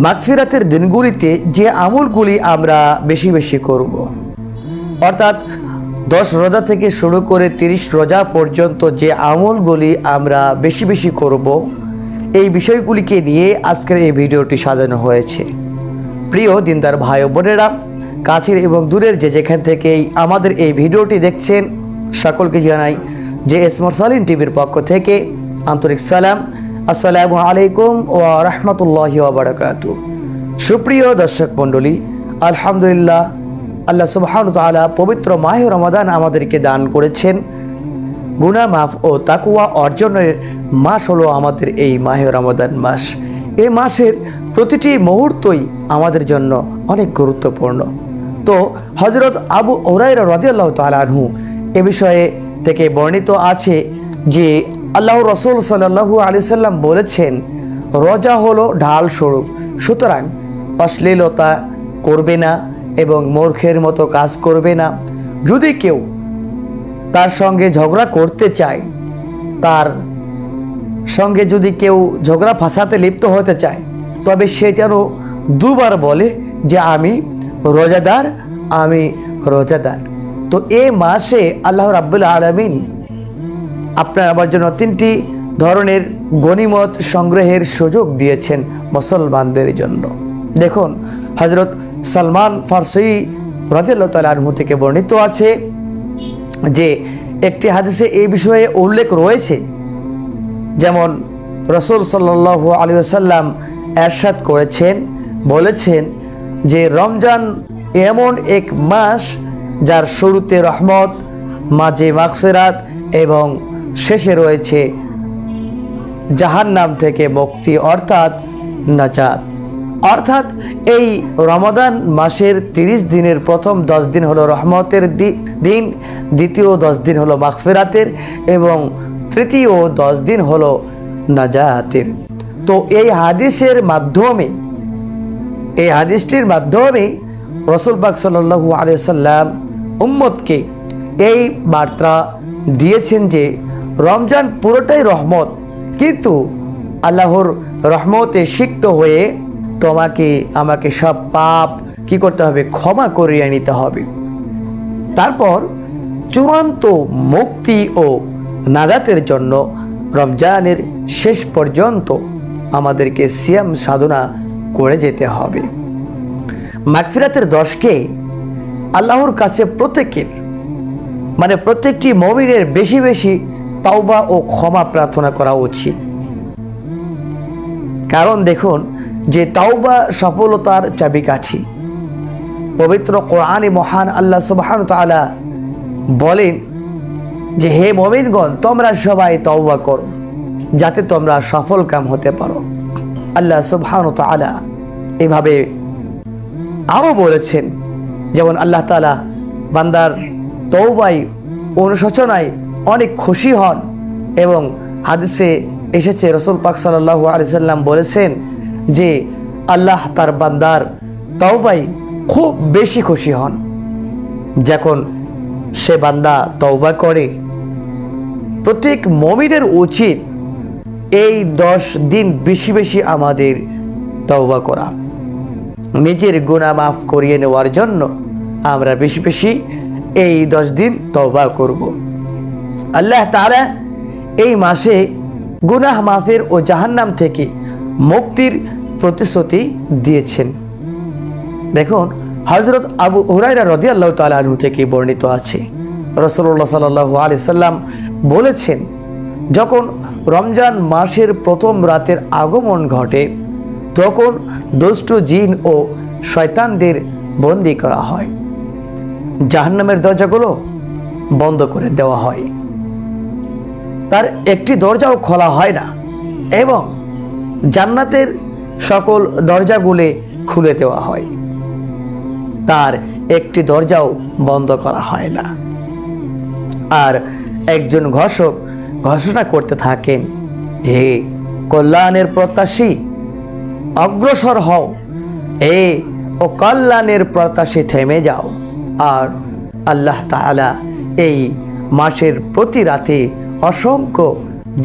মাগফিরাতের দিনগুলিতে যে আমলগুলি আমরা বেশি বেশি করব, অর্থাৎ 10 রোজা থেকে শুরু করে 30 রোজা পর্যন্ত যে আমলগুলি আমরা বেশি বেশি করব, এই বিষয়গুলিকে নিয়ে আজকের এই ভিডিওটি সাজানো হয়েছে। প্রিয় দিনদার ভাই ও বোনেরা, কাছের এবং দূরের যে যেখান থেকেই আমাদের এই ভিডিওটি দেখছেন, সকলকে জানাই যে এস মুরসালিন টিভির পক্ষ থেকে আন্তরিক সালাম। আসসালামু আলাইকুম ওয়া রাহমাতুল্লাহি ওয়া বারাকাতুহু। সুপ্রিয় দর্শক মণ্ডলী, আলহামদুলিল্লাহ, আল্লাহ সুবহানাহু ওয়া তাআলা পবিত্র মাহে রমাদান আমাদেরকে দান করেছেন। গুনাহ মাফ ও তাকওয়া অর্জনের মাস হলো আমাদের এই মাহে রমাদান মাস। এই মাসের প্রতিটি মুহূর্তই আমাদের জন্য অনেক গুরুত্বপূর্ণ। তো হযরত আবু হুরায়রা রাদিয়াল্লাহু তাআলা আনহু এ বিষয়ে থেকে বর্ণিত আছে যে আল্লাহ রাসূল সাল্লাল্লাহু আলাইহি সাল্লাম বলেছেন, রোজা হলো ঢাল স্বরূপ, সুতরাং অশ্লীলতা করবে না এবং মূর্খের মতো কাজ করবে না। যদি কেউ তার সঙ্গে ঝগড়া করতে চায়, তার সঙ্গে যদি কেউ ঝগড়া ফাসাতে লিপ্ত হতে চায়, তবে সে যেন দুবার বলে যে আমি রোজাদার, আমি রোজাদার। তো এই মাসে আল্লাহ রাব্বুল আলামিন আপনার আমার জন্য 3টি ধরনের গনিমত সংগ্রহের সুযোগ দিয়েছেন মুসলমানদের জন্য। দেখুন, হযরত সালমান ফারসি রাদিয়াল্লাহু তাআলা আনহু থেকে বর্ণিত আছে যে একটি হাদিসে এই বিষয়ে উল্লেখ রয়েছে, যেমন রাসূল সাল্লাল্লাহু আলাইহি ওয়াসাল্লাম ইরশাদ করেছেন, বলেছেন যে রমজান এমন এক মাস যার শুরুতে রহমত, মাঝে মাগফিরাত এবং শেষে রয়েছে জাহান্নাম থেকে মুক্তি অর্থাৎ নাজাত। অর্থাৎ এই রমাদান মাসের 30 দিনের প্রথম 10 দিন হলো রহমতের দিন, দ্বিতীয় 10 দিন হলো মাগফিরাতের এবং তৃতীয় 10 দিন হলো নাজাতের। তো এই হাদিসটির মাধ্যমে রাসূল পাক সাল্লাল্লাহু আলাইহি সাল্লাম উম্মতকে এই বার্তা দিয়েছেন যে রমজান পুরোটাই রহমত, কিন্তু আল্লাহর রহমতে সিক্ত হয়ে তোমাকে আমাকে সব পাপ কি করতে হবে, ক্ষমা করিয়ে নিতে হবে। তারপর চূড়ান্ত মুক্তি ও নাজাতের জন্য রমজানের শেষ পর্যন্ত আমাদেরকে সিয়াম সাধনা করে যেতে হবে। মাগফিরাতের 10কে আল্লাহর কাছে প্রত্যেকটি মুমিনের বেশি বেশি তাওবা ও ক্ষমা প্রার্থনা করা উচিত। কারণ দেখুন যে তাওবা সফলতার চাবিকাঠি। পবিত্র কোরআনে মহান আল্লাহ সুবহানাহু ওয়া তাআলা বলেন যে হে মুমিনগণ, তোমরা সবাই তাওবা করো যাতে তোমরা সফল কাম হতে পারো। আল্লাহ সুবহানাহু ওয়া তাআলা এভাবে আরও বলেছেন, যেমন আল্লাহ তাআলা বান্দার তওবায় অনুশোচনায় অনেক খুশি হন এবং হাদিসে এসেছে রাসূল পাক সাল্লাল্লাহু আলাইহি সাল্লাম বলেছেন যে আল্লাহ তার বান্দার তওবায় খুব বেশি খুশি হন। যখন সে বান্দা তওবা করে, প্রত্যেক মুমিনের উচিত এই 10 দিন বেশি বেশি আমাদের তওবা করা, নিজের গুনাহ মাফ করিয়ে নেওয়ার জন্য আমরা বেশি বেশি এই 10 দিন তওবা করব। আল্লাহ তাআলা এই মাসে গুনাহ মাফের ও জাহান্নাম থেকে মুক্তির প্রতিশ্রুতি দিয়েছেন। দেখুন, হযরত আবু হুরায়রা রাদিয়াল্লাহু তাআলা আনহু থেকে বর্ণিত আছে, রাসূলুল্লাহ সাল্লাল্লাহু আলাইহি সাল্লাম বলেছেন, যখন রমজান মাসের প্রথম রাতের আগমন ঘটে, তখন দুষ্ট জিন ও শয়তানদের বন্দী করা হয়, জাহান্নামের দরজাগুলো বন্ধ করে দেওয়া হয়, তার একটি দরজাও খোলা হয় না এবং জান্নাতের সকল দরজাগুলো খুলে দেওয়া হয়, তার একটি দরজাও বন্ধ করা হয় না। আর একজন ঘোষক ঘোষণা করতে থাকেন, হে কল্যাণের প্রত্যাশী, অগ্রসর হও, হে ও কল্যাণের প্রত্যাশী থেমে যাও। আর আল্লাহ তাআলা এই মাসের প্রতি রাতে অসংখ্য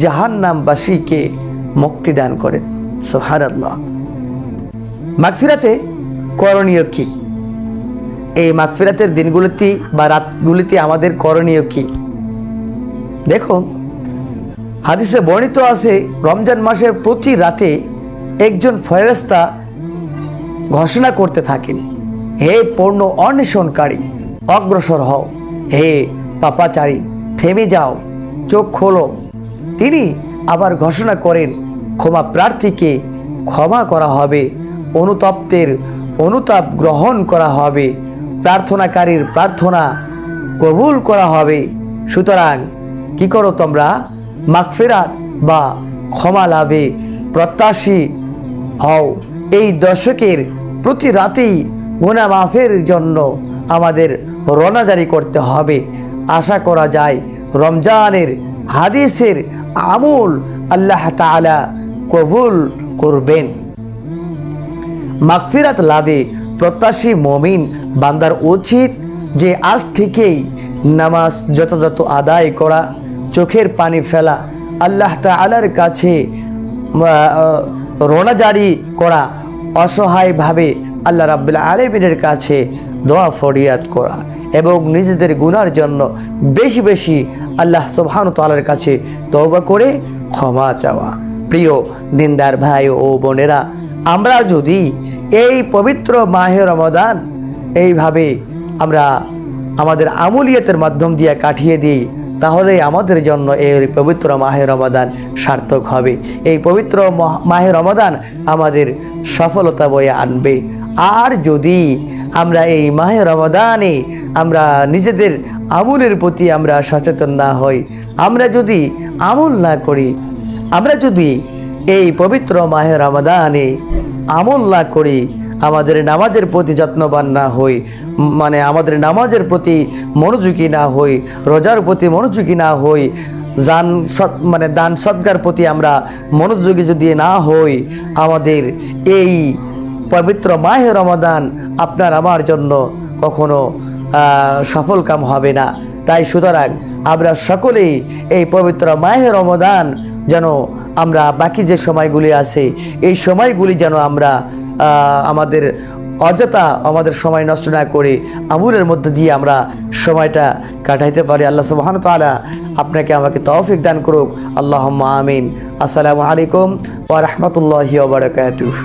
জাহান্নামবাসীকে মুক্তি দান করেন। সুবহানাল্লাহ। মাগফিরাতে করণীয় কি? এই মাগফিরাতের দিনগুলিতে বা রাতগুলিতে আমাদের করণীয় কি? দেখুন, হাদিসে বর্ণিত আছে রমজান মাসের প্রতি রাতে একজন ফেরেশতা ঘোষণা করতে থাকেন, হে পূর্ণ অন্বেষণকারী, অগ্রসর হও, হে পাপাচারী, থেমে যাও, চোখ খোলো। তিনি আবার ঘোষণা করেন, ক্ষমা প্রার্থীকে ক্ষমা করা হবে, অনুতপ্তের অনুতাপ গ্রহণ করা হবে, প্রার্থনাকারীর প্রার্থনা কবুল করা হবে। সুতরাং কি করো তোমরা? মাগফিরাত বা ক্ষমা লাভে প্রত্যাশী হও। এই দশকের প্রতি রাতেই গুনাহ মাফের জন্য আমাদের রোনাজারি করতে হবে। আশা করা যায় রমজানের হাদিসের আমল আল্লাহ তাআলা কবুল করবেন। মাগফিরাত লাভে প্রত্যাশী মুমিন বান্দার উচিত যে আজ থেকেই নামাজ যথাযথ আদায় করা, চোখের পানি ফেলা, আল্লাহ তাআলার কাছে রোনাজারি করা, অসহায়ভাবে আল্লাহ রাব্বুল আলামিনের কাছে দোয়া ফরিয়াদ করা এবং নিজেদের গুনার জন্য বেশি বেশি আল্লাহ সুবহানাহু ওয়া তাআলার কাছে তওবা করে ক্ষমা চাওয়া। প্রিয় দিনদার ভাই ও বোনেরা, আমরা যদি এই পবিত্র মাহে রমাদান এইভাবে আমরা আমাদের আমলিয়াতের মাধ্যম দিয়ে কাটিয়ে দিই, তাহলে আমাদের জন্য এই পবিত্র মাহে রমাদান সার্থক হবে। এই পবিত্র মাহে রমাদান আমাদের সফলতা বয়ে আনবে। আর যদি আমরা এই মাহে রমাদানে আমরা নিজেদের আমলের প্রতি আমরা সচেতন না হই, আমরা যদি আমল না করি, আমরা যদি এই পবিত্র মাহে রমাদানে আমল না করি, আমাদের নামাজের প্রতি যত্নবান না হই, মানে আমাদের নামাজের প্রতি মনোযোগী না হই, রোজার প্রতি মনোযোগী না হই, দান সদকার প্রতি আমরা মনোযোগী যদি না হই, আমাদের এই পবিত্র মাহে রমাদান আপনার আমার জন্য কখনো সফল কাম হবে না। তাই সুতরাং আমরা সকলেই এই পবিত্র মাহে রমাদান যেন আমরা বাকি যে সময়গুলি আছে এই সময়গুলি যেন আমরা আমাদের অযথা আমাদের সময় নষ্ট না করে আমলের মধ্যে দিয়ে আমরা সময়টা কাটাইতে পারি। আল্লাহ সুবহানাহু ওয়া তাআলা আপনাকে আমাকে তৌফিক দান করুক। আল্লাহুম্মা আমিন। আসসালামু আলাইকুম ওয়া রাহমাতুল্লাহি ওয়া বারাকাতুহু।